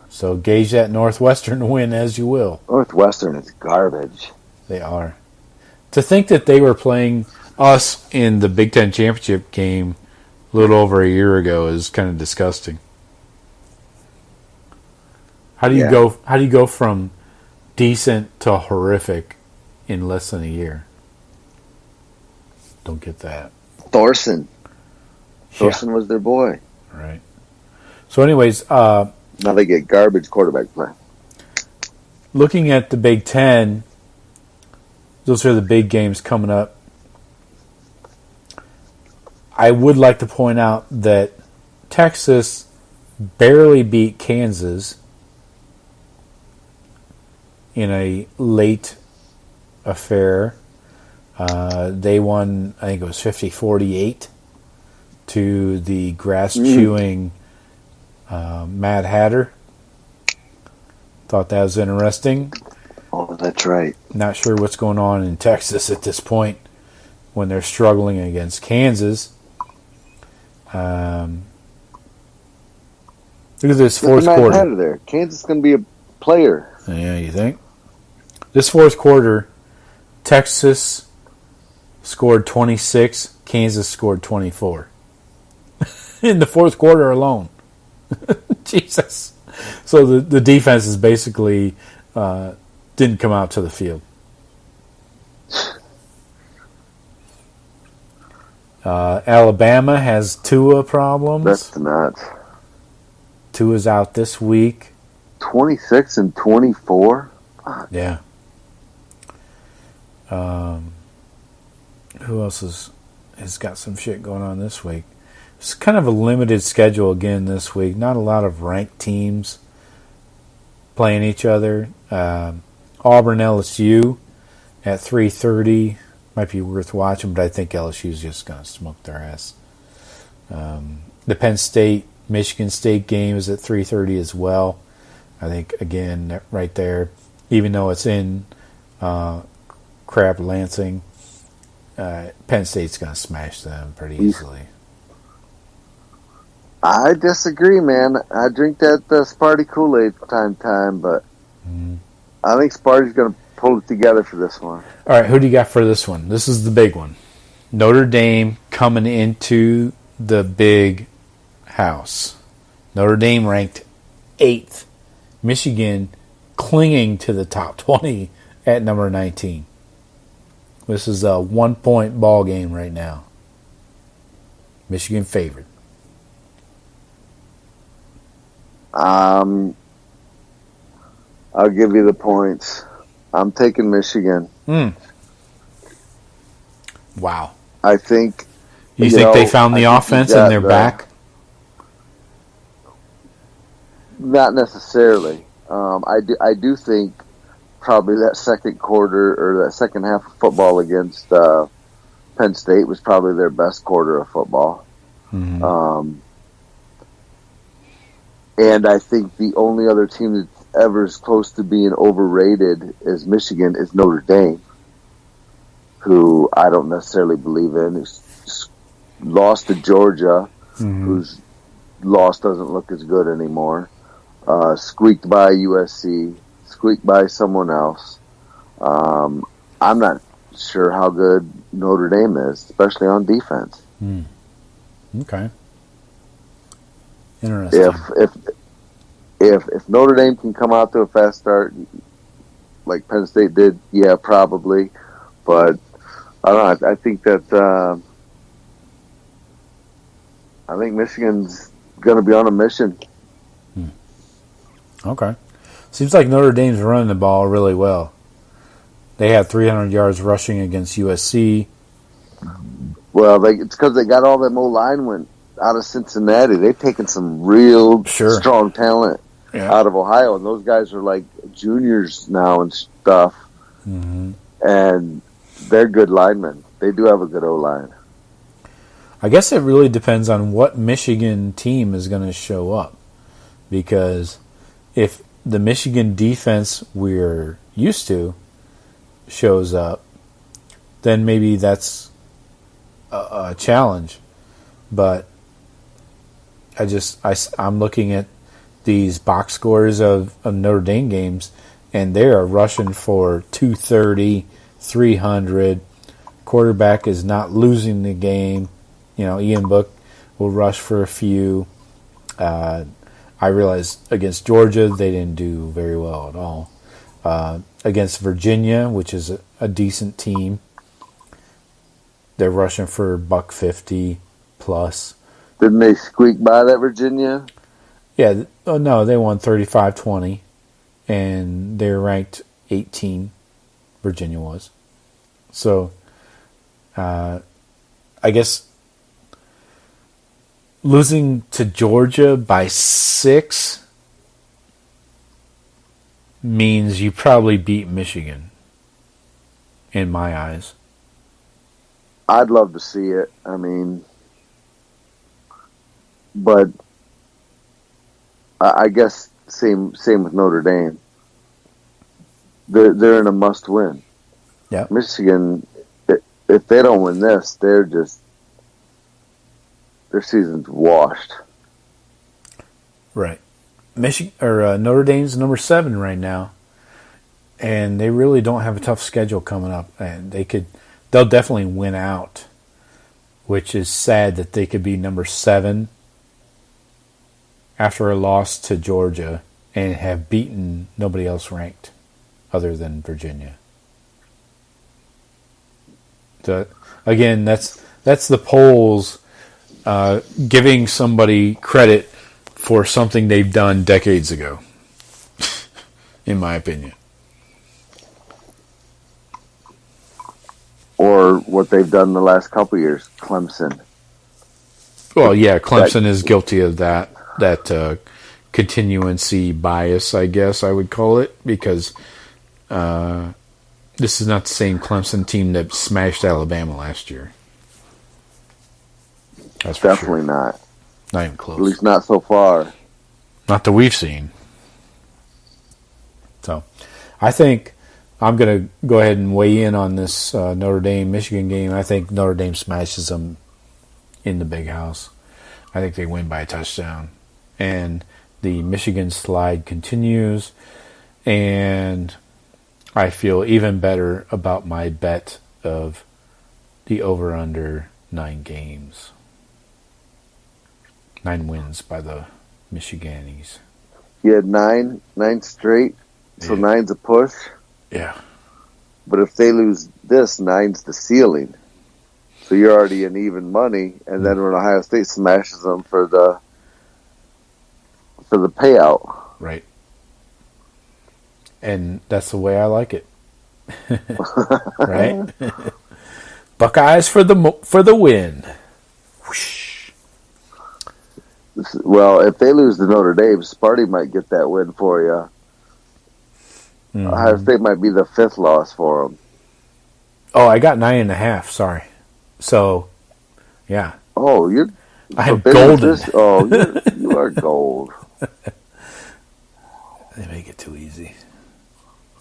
So gauge that Northwestern win as you will. Northwestern is garbage. They are. To think that they were playing us in the Big Ten championship game a little over a year ago is kind of disgusting. How do you go? How do you go from decent to horrific in less than a year? Don't get that. Thorson was their boy. Right. So, anyways, Now they get garbage quarterback play. looking at the Big Ten, those are the big games coming up. I would like to point out that Texas barely beat Kansas in a late affair. They won, I think it was 50-48 to the grass-chewing Mad Hatter. Thought that was interesting. Oh, that's right. Not sure what's going on in Texas at this point when they're struggling against Kansas. Look at this fourth quarter. There. Kansas is going to be a player. Yeah, you think? This fourth quarter, Texas scored 26, Kansas scored 24. In the fourth quarter alone. Jesus. So the defense is basically didn't come out to the field. Alabama has Tua problems. That's nuts. Tua's out this week. 26 and 24? Yeah. Who else has got some shit going on this week? It's kind of a limited schedule again this week. Not a lot of ranked teams playing each other. Auburn LSU at 3:30 might be worth watching, but I think LSU's just going to smoke their ass. The Penn State Michigan State game is at 3:30 as well. I think again right there, even though it's in crap Lansing, Penn State's going to smash them pretty easily. I disagree, man. I drink that Sparty Kool-Aid time, but I think Sparty's going to pull it together for this one. All right, who do you got for this one? This is the big one. Notre Dame coming into the big house. Notre Dame ranked 8th. Michigan clinging to the top 20 at number 19. This is a 1-point ball game right now. Michigan favored. I'll give you the points. I'm taking Michigan. Wow. I think... You think they found the offense and they're back? Not necessarily. I do think probably that second quarter or that second half of football against Penn State was probably their best quarter of football. Mm-hmm. And I think the only other team that's ever as close to being overrated as Michigan is Notre Dame, who I don't necessarily believe in. Who's lost to Georgia, whose loss doesn't look as good anymore. Squeaked by USC, squeaked by someone else. I'm not sure how good Notre Dame is, especially on defense. Okay. Interesting. If Notre Dame can come out to a fast start like Penn State did, yeah, probably. But I don't know. I think that I think Michigan's going to be on a mission. Okay. Seems like Notre Dame's running the ball really well. They had 300 yards rushing against USC. Well, it's because they got all them O-line went out of Cincinnati. They've taken some real strong talent out of Ohio, and those guys are like juniors now and stuff. And they're good linemen. They do have a good O-line. I guess it really depends on what Michigan team is going to show up. Because if the Michigan defense we're used to shows up, then maybe that's a challenge. But I'm looking at these box scores of Notre Dame games, and they are rushing for 230, 300. Quarterback is not losing the game. You know, Ian Book will rush for a few. I realized against Georgia they didn't do very well at all. Against Virginia, which is a decent team, they're rushing for $150 plus. Didn't they squeak by that Virginia? Yeah, no, they won 35-20, and they were ranked 18. Virginia was. So, I guess losing to Georgia by 6 means you probably beat Michigan, in my eyes. I'd love to see it. I mean, but I guess same with Notre Dame. They're in a must win. Yeah. Michigan, if they don't win this, their season's washed. Right. Notre Dame's number 7 right now, and they really don't have a tough schedule coming up, and they'll definitely win out, which is sad that they could be number 7 after a loss to Georgia and have beaten nobody else ranked other than Virginia. So again, that's the polls giving somebody credit for something they've done decades ago, in my opinion. Or what they've done the last couple of years, Clemson. Well, yeah, Clemson is guilty of that continuancy bias, I guess I would call it, because this is not the same Clemson team that smashed Alabama last year. That's for definitely sure. not. Not even close. At least not so far. Not that we've seen. So, I think I'm going to go ahead and weigh in on this Notre Dame-Michigan game. I think Notre Dame smashes them in the big house. I think they win by a touchdown. And the Michigan slide continues. And I feel even better about my bet of the over-under 9 games. 9 wins by the Michiganis. You had nine straight, so 9's a push. Yeah. But if they lose this, 9's the ceiling. So you're already in even money, and then when Ohio State smashes them for the payout. Right. And that's the way I like it. Right? Buckeyes for the win. Whoosh. Well, if they lose to Notre Dame, Sparty might get that win for you. Mm-hmm. Ohio State might be the 5th loss for them. Oh, I got 9.5. Sorry. So, yeah. Oh, I'm golden. You are gold. They make it too easy.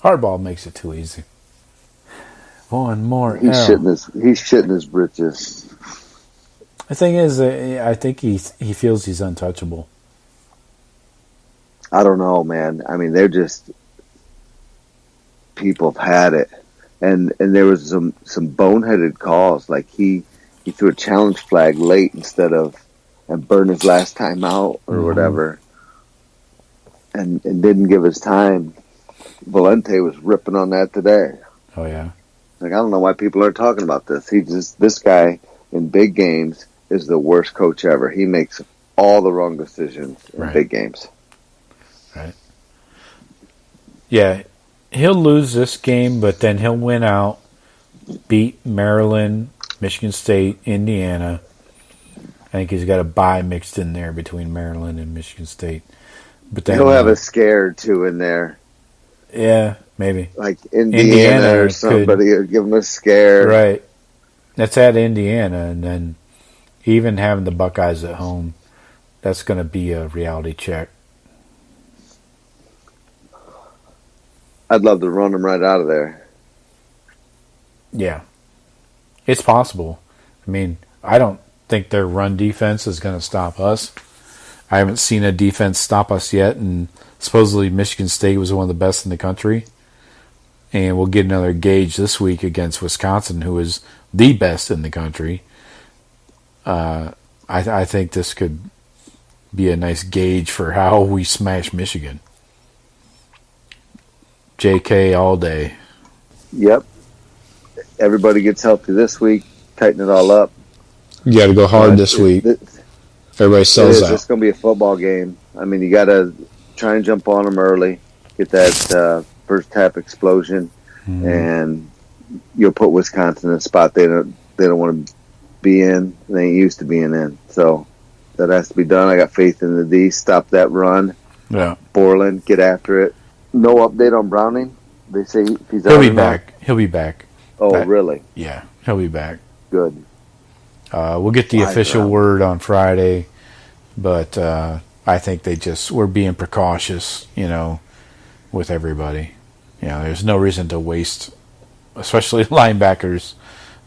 Hardball makes it too easy. One more. He's shitting his britches. The thing is, I think he feels he's untouchable. I don't know, man. I mean, they're just people have had it, and there was some boneheaded calls. Like he threw a challenge flag late instead of and burned his last time out or whatever, and didn't give his time. Valente was ripping on that today. Oh yeah. Like, I don't know why people aren't talking about this. This guy in big games is the worst coach ever. He makes all the wrong decisions in big games. Right. Yeah, he'll lose this game, but then he'll win out, beat Maryland, Michigan State, Indiana. I think he's got a bye mixed in there between Maryland and Michigan State. But then he'll have a scare or two in there. Yeah, maybe. Like Indiana or somebody will give him a scare. Right. That's at Indiana, and then even having the Buckeyes at home, that's going to be a reality check. I'd love to run them right out of there. Yeah. It's possible. I mean, I don't think their run defense is going to stop us. I haven't seen a defense stop us yet, and supposedly Michigan State was one of the best in the country. And we'll get another gauge this week against Wisconsin, who is the best in the country. I think this could be a nice gauge for how we smash Michigan. JK all day. Yep. Everybody gets healthy this week. Tighten it all up. You got to go hard this week. Everybody sells out. It's going to be a football game. I mean, you got to try and jump on them early, get that first half explosion, and you'll put Wisconsin in a spot they don't want to be in. They ain't used to being in. So that has to be done. I got faith in the D. Stop that run. Yeah. Borland, get after it. No update on Browning. They say he's out. He'll be back. He'll be back. Oh, really? Yeah, he'll be back. Good. We'll get the official word on Friday, but I think we're being precautious, with everybody. There's no reason to waste, especially linebackers,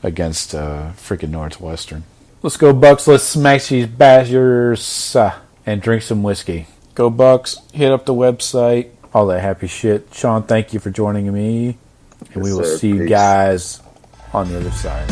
against freaking Northwestern. Let's go, Bucks. Let's smash these Badgers and drink some whiskey. Go, Bucks. Hit up the website. All that happy shit. Shawn, thank you for joining me. And we will see you guys on the other side.